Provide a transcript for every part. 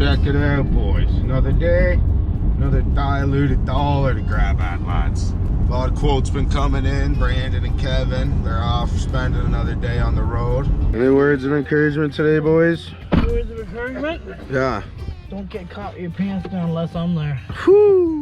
Check it out, boys. Another day, another diluted dollar to grab at, lads. A lot of quotes been coming in. Brandon and Kevin, they're off spending another day on the road. Any words of encouragement today, boys? Words of encouragement? Yeah. Don't get caught with your pants down unless I'm there. Whoo!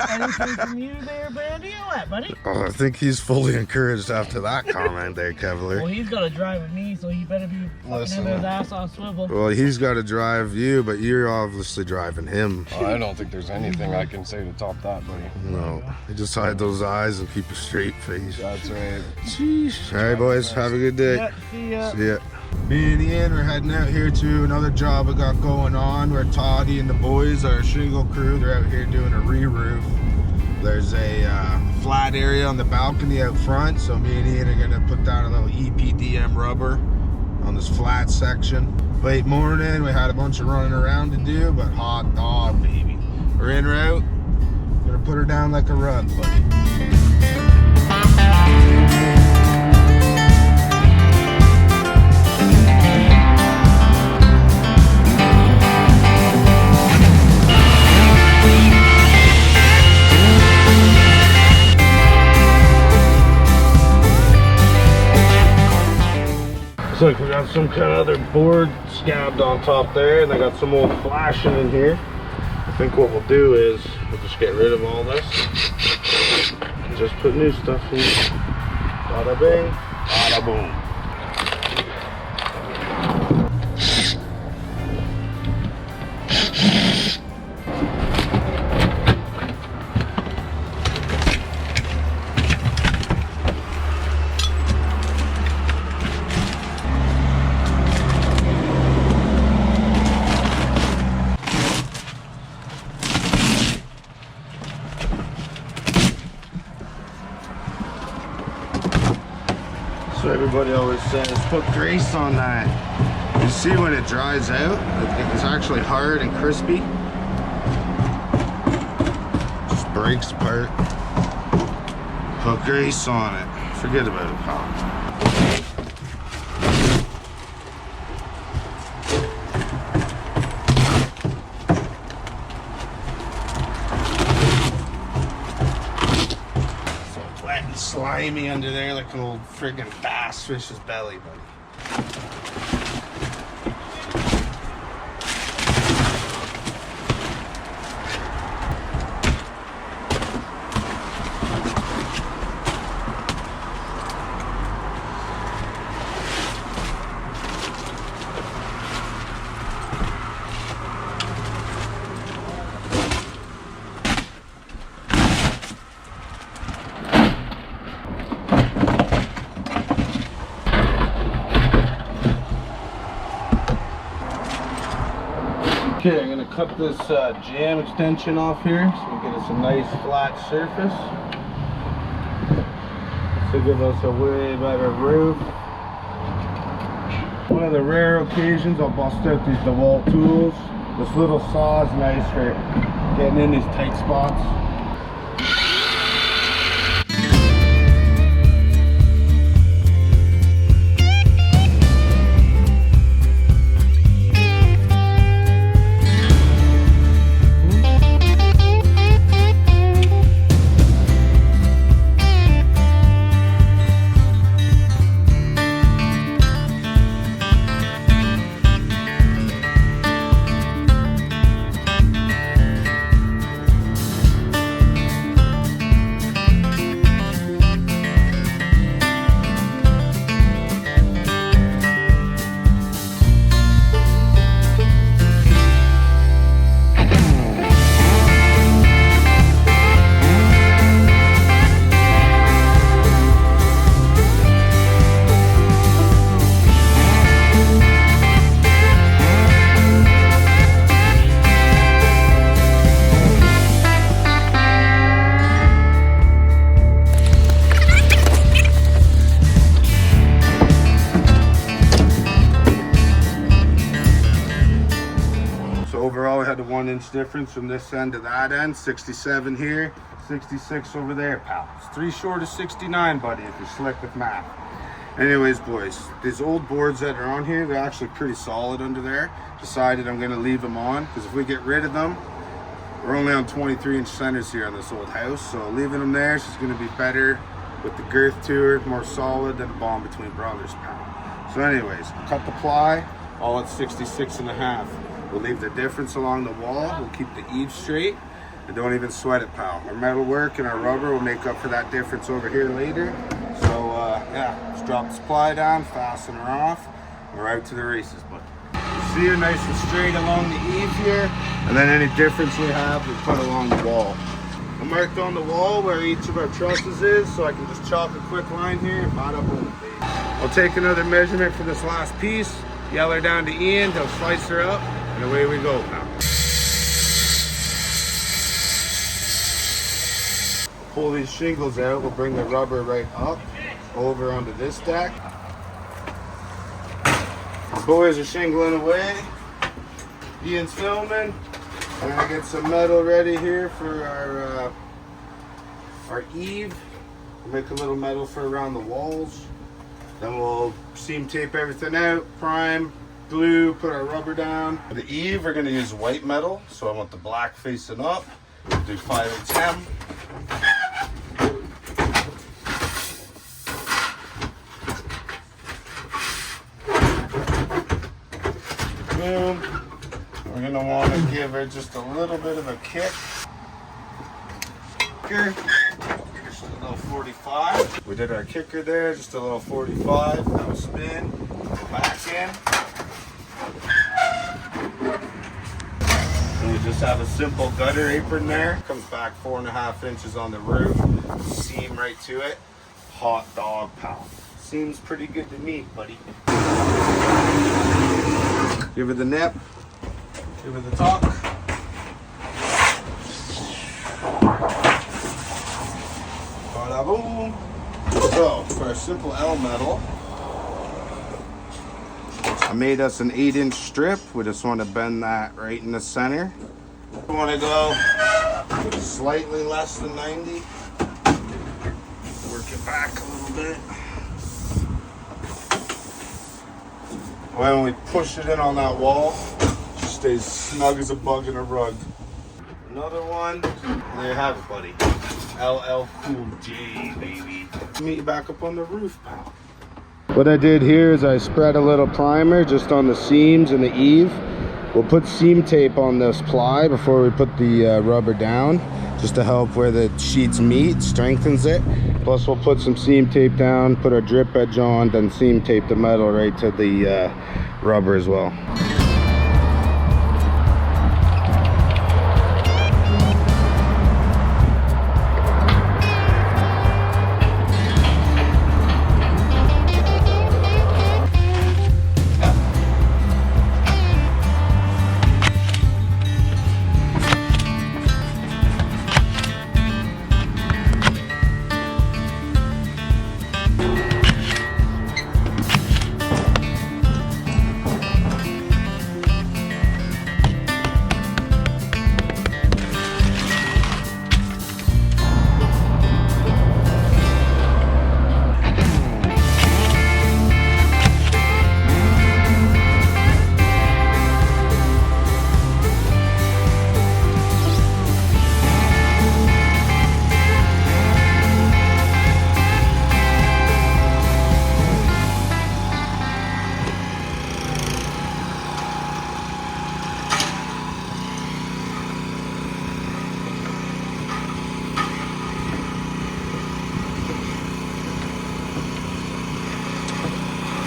Anything from you there, Brandy, or what, buddy? Oh, I think he's fully encouraged after that comment there, Kevlar. Well, he's got to drive with me, so he better be fucking his ass on swivel. Well, he's got to drive you, but you're obviously driving him. Oh, I don't think there's anything I can say to top that, buddy. No, you just hide those eyes and keep a straight face. That's right. Sheesh. All right, boys, have a good day. Yeah, see ya. See ya. Me and Ian are heading out here to another job we got going on where Toddy and the boys, our shingle crew, they're out here doing a re-roof. There's a flat area on the balcony out front, so me and Ian are gonna put down a little EPDM rubber on this flat section. Late morning, we had a bunch of running around to do, but hot dog, baby. We're in route, gonna put her down like a rug, buddy. Looks like we got some kind of other board scabbed on top there, and I got some old flashing in here. I think what we'll do is we'll just get rid of all this and just put new stuff in. Bada bing, bada boom. So everybody always says, put grease on that. You see when it dries out, it's actually hard and crispy. Just breaks apart. Put grease on it. Forget about it, pal. Slimy under there like an old friggin' bass fish's belly, buddy. Okay, I'm gonna cut this jam extension off here so we get us a nice flat surface. This will give us a way better roof. One of the rare occasions I'll bust out these DeWalt tools. This little saw is nice for getting in these tight spots. Overall, we had a 1 inch difference from this end to that end. 67 here, 66 over there, pal. It's 3 short of 69, buddy, if you're slick with math. Anyways, boys, these old boards that are on here, they're actually pretty solid under there. Decided I'm gonna leave them on, because if we get rid of them, we're only on 23-inch centers here on this old house, so leaving them there, she's gonna be better with the girth to her, more solid than a bond between brothers, pal. So anyways, cut the ply, all at 66.5. We'll leave the difference along the wall, we'll keep the eave straight, and don't even sweat it, pal. Our metal work and our rubber will make up for that difference over here later. So yeah, let's drop the ply down, fasten her off, we're out to the races, bud. See her nice and straight along the eave here, and then any difference we have, we put along the wall. I marked on the wall where each of our trusses is, so I can just chalk a quick line here, pot up on the base. I'll take another measurement for this last piece, yell her down to Ian, he'll slice her up, and away we go now. Pull these shingles out, we'll bring the rubber right up, over onto this deck. The boys are shingling away. Ian's filming. I'm gonna get some metal ready here for our eave. We'll make a little metal for around the walls. Then we'll seam tape everything out, prime, glue, put our rubber down. For the eave, we're gonna use white metal, so I want the black facing up. We'll do 5/10. Boom. We're gonna want to give her just a little bit of a kick. Kicker, just a little 45. We did our kicker there, just a little 45. Now spin, go back in. And you just have a simple gutter apron there. Comes back 4.5 inches on the roof. Seam right to it. Hot dog, pal. Seems pretty good to me, buddy. Give her the nip. Give her the top. Bada boom. So, for our simple L metal, I made us an 8-inch strip. We just want to bend that right in the center. We want to go slightly less than 90. Work it back a little bit. When we push it in on that wall, it stays snug as a bug in a rug. Another one. There you have it, buddy. LL Cool J, baby. Meet you back up on the roof, pal. What I did here is I spread a little primer just on the seams and the eave. We'll put seam tape on this ply before we put the rubber down, just to help where the sheets meet, strengthens it. Plus we'll put some seam tape down, put our drip edge on, then seam tape the metal right to the rubber as well.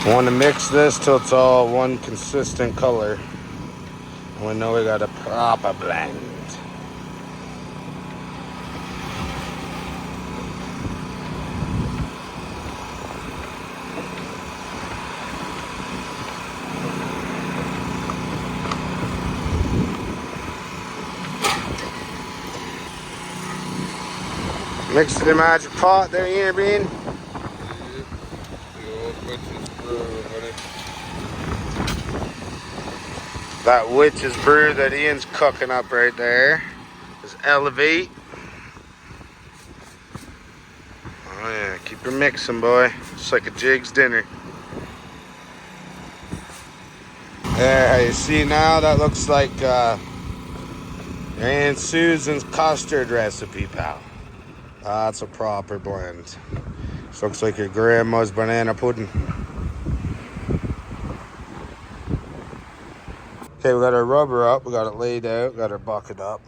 I want to mix this till it's all one consistent color. We know we got a proper blend. Mix it in the magic pot there, Ian Bean. That witch's brew that Ian's cooking up right there is Elevate. Oh yeah, keep her mixing, boy. It's like a Jig's dinner. There, you see now, that looks like Aunt Susan's custard recipe, pal. That's a proper blend. This looks like your grandma's banana pudding. Okay, we got our rubber up, we got it laid out, got our bucket up.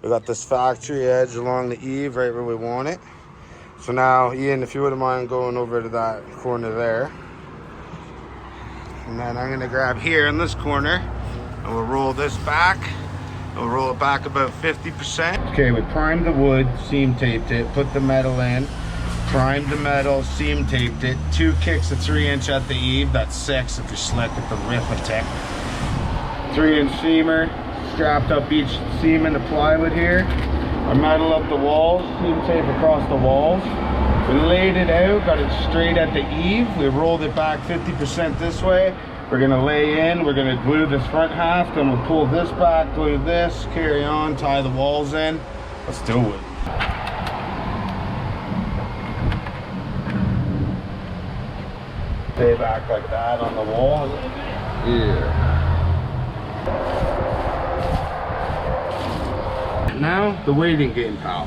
We got this factory edge along the eave right where we want it. So now, Ian, if you wouldn't mind going over to that corner there. And then I'm gonna grab here in this corner and we'll roll this back. And we'll roll it back about 50%. Okay, we primed the wood, seam taped it, put the metal in, primed the metal, seam taped it, 2 kicks of 3" at the eave, that's 6 if you're slick with the arithmetic. 3" seamer, strapped up each seam in the plywood here. Our metal up the walls, seam tape across the walls. We laid it out, got it straight at the eave. We rolled it back 50% this way. We're gonna lay in, we're gonna glue this front half, then we'll pull this back, glue this, carry on, tie the walls in. Let's do it. Stay back like that on the wall. Yeah. Now, the waiting game, pal.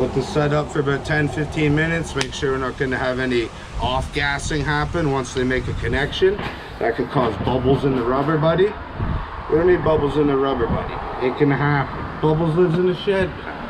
Let this set up for about 10-15 minutes. Make sure we're not going to have any off-gassing happen once they make a connection. That could cause bubbles in the rubber, buddy. We don't need bubbles in the rubber, buddy. It can happen. Bubbles lives in the shed, pal.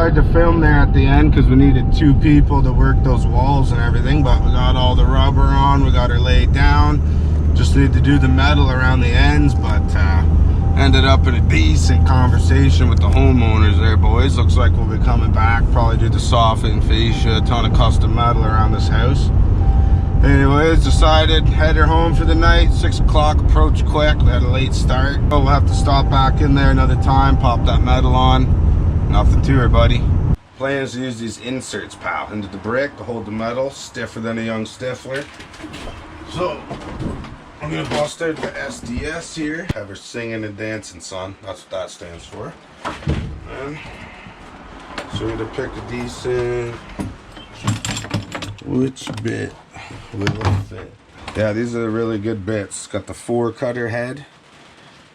To film there at the end because we needed 2 people to work those walls and everything, but we got all the rubber on, we got her laid down, just need to do the metal around the ends, but ended up in a decent conversation with the homeowners there, boys. Looks like we'll be coming back, probably do the soffit and fascia, a ton of custom metal around this house. Anyways, decided head her home for the night. 6 o'clock approached quick, we had a late start, but we'll have to stop back in there another time, pop that metal on. Nothing to her, buddy. Plan is to use these inserts, pal, into the brick to hold the metal, stiffer than a young stifler. So, I'm gonna bust out the SDS here. Have her singing and dancing, son. That's what that stands for. And so we're gonna pick a decent, which bit will fit? Yeah, these are really good bits. Got the 4 cutter head,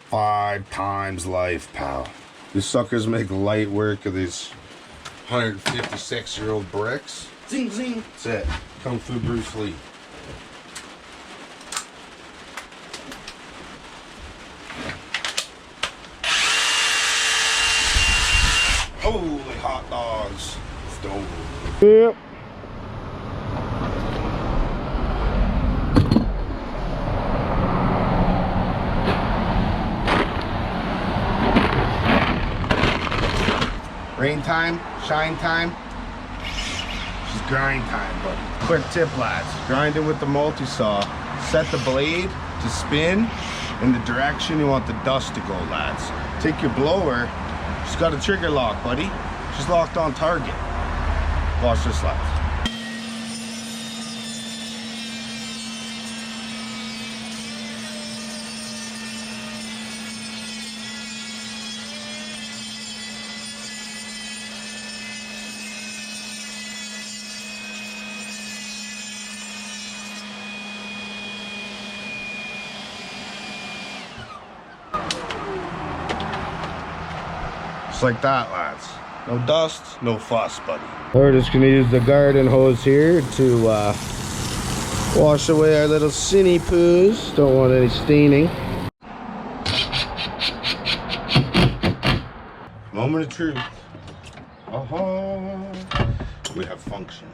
5 times life, pal. These suckers make light work of these 156-year-old bricks. Zing, zing. That's it. Kung Fu Bruce Lee. Holy hot dogs. Stove. Yep. Rain time, shine time, she's grind time, buddy. Quick tip, lads, grind it with the multi-saw. Set the blade to spin in the direction you want the dust to go, lads. Take your blower, she's got a trigger lock, buddy. She's locked on target. Watch this, lads. Just like that, lads. No dust, no fuss, buddy. We're just gonna use the garden hose here to wash away our little cinny poos. Don't want any staining. Moment of truth. We have function.